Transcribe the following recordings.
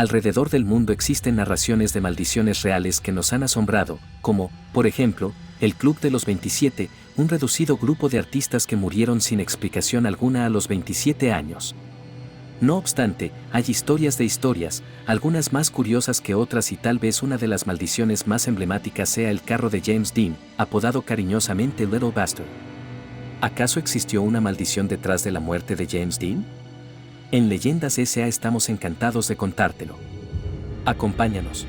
Alrededor del mundo existen narraciones de maldiciones reales que nos han asombrado, como, por ejemplo, el Club de los 27, un reducido grupo de artistas que murieron sin explicación alguna a los 27 años. No obstante, hay historias de historias, algunas más curiosas que otras, y tal vez una de las maldiciones más emblemáticas sea el carro de James Dean, apodado cariñosamente Little Bastard. ¿Acaso existió una maldición detrás de la muerte de James Dean? En Leyendas S.A. estamos encantados de contártelo. Acompáñanos.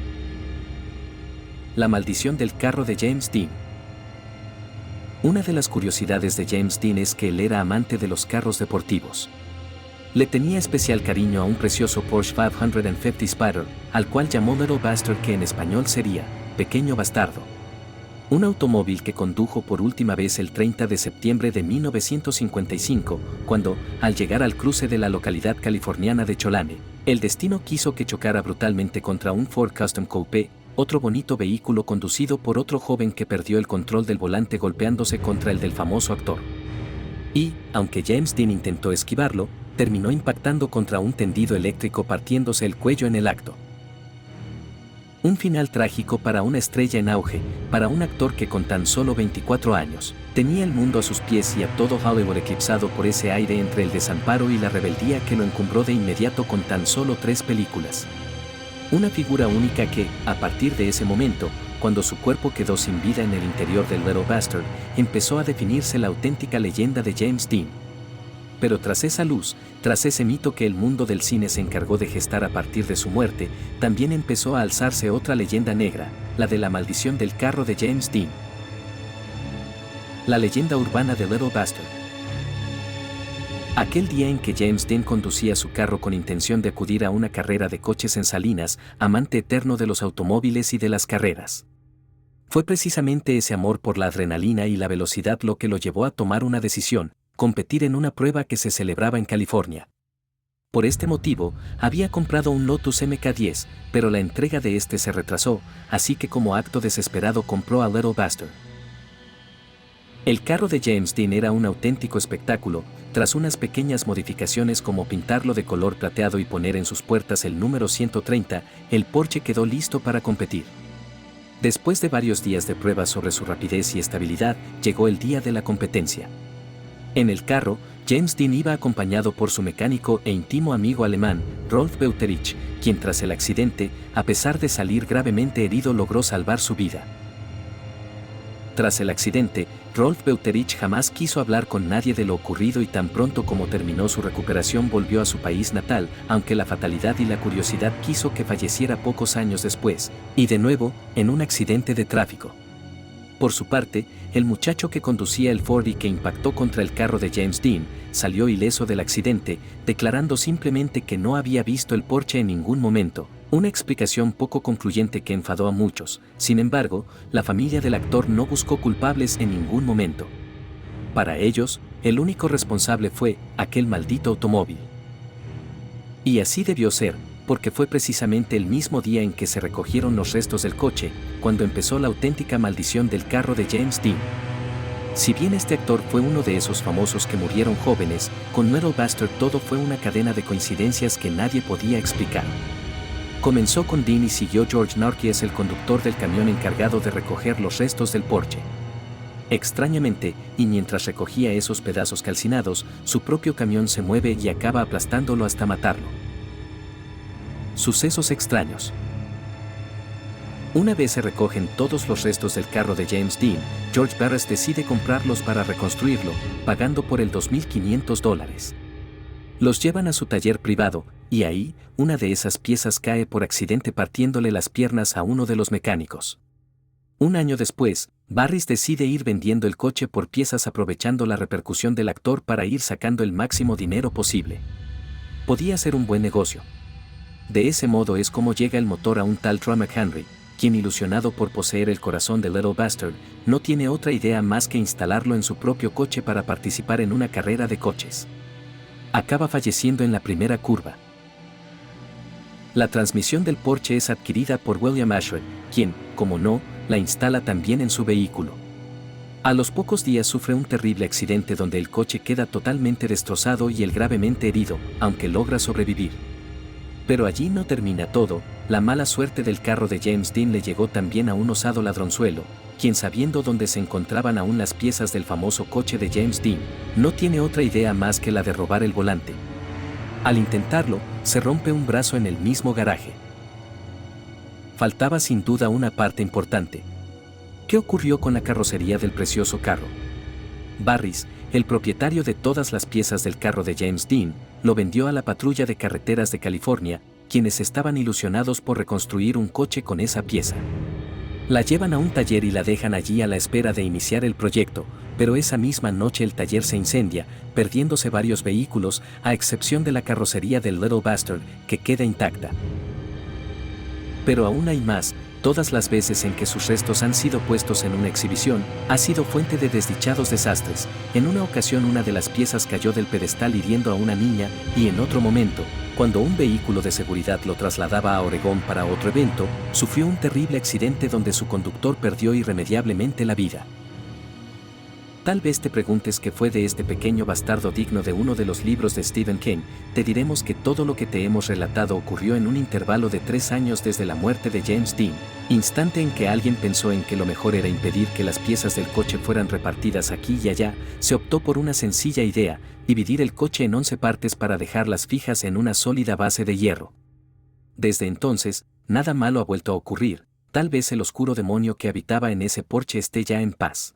La maldición del carro de James Dean. Una de las curiosidades de James Dean es que él era amante de los carros deportivos. Le tenía especial cariño a un precioso Porsche 550 Spider, al cual llamó Little Bastard, que en español sería Pequeño Bastardo. Un automóvil que condujo por última vez el 30 de septiembre de 1955, cuando, al llegar al cruce de la localidad californiana de Cholane, el destino quiso que chocara brutalmente contra un Ford Custom Coupe, otro bonito vehículo conducido por otro joven que perdió el control del volante golpeándose contra el del famoso actor. Y, aunque James Dean intentó esquivarlo, terminó impactando contra un tendido eléctrico, partiéndose el cuello en el acto. Un final trágico para una estrella en auge, para un actor que con tan solo 24 años, tenía el mundo a sus pies y a todo Hollywood eclipsado por ese aire entre el desamparo y la rebeldía que lo encumbró de inmediato con tan solo 3 películas. Una figura única que, a partir de ese momento, cuando su cuerpo quedó sin vida en el interior del Little Bastard, empezó a definirse la auténtica leyenda de James Dean. Pero tras esa luz, tras ese mito que el mundo del cine se encargó de gestar a partir de su muerte, también empezó a alzarse otra leyenda negra, la de la maldición del carro de James Dean. La leyenda urbana de Little Bastard. Aquel día en que James Dean conducía su carro con intención de acudir a una carrera de coches en Salinas, amante eterno de los automóviles y de las carreras. Fue precisamente ese amor por la adrenalina y la velocidad lo que lo llevó a tomar una decisión: competir en una prueba que se celebraba en California. Por este motivo, había comprado un Lotus MK10, pero la entrega de este se retrasó, así que como acto desesperado compró a Little Bastard. El carro de James Dean era un auténtico espectáculo. Tras unas pequeñas modificaciones como pintarlo de color plateado y poner en sus puertas el número 130, el Porsche quedó listo para competir. Después de varios días de pruebas sobre su rapidez y estabilidad, llegó el día de la competencia. En el carro, James Dean iba acompañado por su mecánico e íntimo amigo alemán, Rolf Beuterich, quien tras el accidente, a pesar de salir gravemente herido, logró salvar su vida. Tras el accidente, Rolf Beuterich jamás quiso hablar con nadie de lo ocurrido y tan pronto como terminó su recuperación volvió a su país natal, aunque la fatalidad y la curiosidad quiso que falleciera pocos años después, y de nuevo, en un accidente de tráfico. Por su parte, el muchacho que conducía el Ford y que impactó contra el carro de James Dean, salió ileso del accidente, declarando simplemente que no había visto el Porsche en ningún momento, una explicación poco concluyente que enfadó a muchos. Sin embargo, la familia del actor no buscó culpables en ningún momento. Para ellos, el único responsable fue aquel maldito automóvil. Y así debió ser, porque fue precisamente el mismo día en que se recogieron los restos del coche, cuando empezó la auténtica maldición del carro de James Dean. Si bien este actor fue uno de esos famosos que murieron jóvenes, con Little Bastard todo fue una cadena de coincidencias que nadie podía explicar. Comenzó con Dean y siguió George Narkies, el conductor del camión encargado de recoger los restos del Porsche. Extrañamente, y mientras recogía esos pedazos calcinados, su propio camión se mueve y acaba aplastándolo hasta matarlo. Sucesos extraños. Una vez se recogen todos los restos del carro de James Dean, George Barris decide comprarlos para reconstruirlo, pagando por el $2.500. Los llevan a su taller privado, y ahí, una de esas piezas cae por accidente partiéndole las piernas a uno de los mecánicos. Un año después, Barris decide ir vendiendo el coche por piezas aprovechando la repercusión del actor para ir sacando el máximo dinero posible. Podía ser un buen negocio. De ese modo es como llega el motor a un tal Troy McHenry, quien, ilusionado por poseer el corazón de Little Bastard, no tiene otra idea más que instalarlo en su propio coche para participar en una carrera de coches. Acaba falleciendo en la primera curva. La transmisión del Porsche es adquirida por William Ashford, quien, como no, la instala también en su vehículo. A los pocos días sufre un terrible accidente donde el coche queda totalmente destrozado y él gravemente herido, aunque logra sobrevivir. Pero allí no termina todo. La mala suerte del carro de James Dean le llegó también a un osado ladronzuelo, quien, sabiendo dónde se encontraban aún las piezas del famoso coche de James Dean, no tiene otra idea más que la de robar el volante. Al intentarlo, se rompe un brazo en el mismo garaje. Faltaba sin duda una parte importante. ¿Qué ocurrió con la carrocería del precioso carro? Barris, el propietario de todas las piezas del carro de James Dean, lo vendió a la patrulla de carreteras de California, quienes estaban ilusionados por reconstruir un coche con esa pieza. La llevan a un taller y la dejan allí a la espera de iniciar el proyecto, pero esa misma noche el taller se incendia, perdiéndose varios vehículos, a excepción de la carrocería del Little Bastard, que queda intacta. Pero aún hay más. Todas las veces en que sus restos han sido puestos en una exhibición, ha sido fuente de desdichados desastres. En una ocasión una de las piezas cayó del pedestal hiriendo a una niña, y en otro momento, cuando un vehículo de seguridad lo trasladaba a Oregón para otro evento, sufrió un terrible accidente donde su conductor perdió irremediablemente la vida. Tal vez te preguntes qué fue de este pequeño bastardo digno de uno de los libros de Stephen King. Te diremos que todo lo que te hemos relatado ocurrió en un intervalo de 3 años desde la muerte de James Dean, instante en que alguien pensó en que lo mejor era impedir que las piezas del coche fueran repartidas aquí y allá. Se optó por una sencilla idea: dividir el coche en 11 partes para dejarlas fijas en una sólida base de hierro. Desde entonces, nada malo ha vuelto a ocurrir. Tal vez el oscuro demonio que habitaba en ese porche esté ya en paz.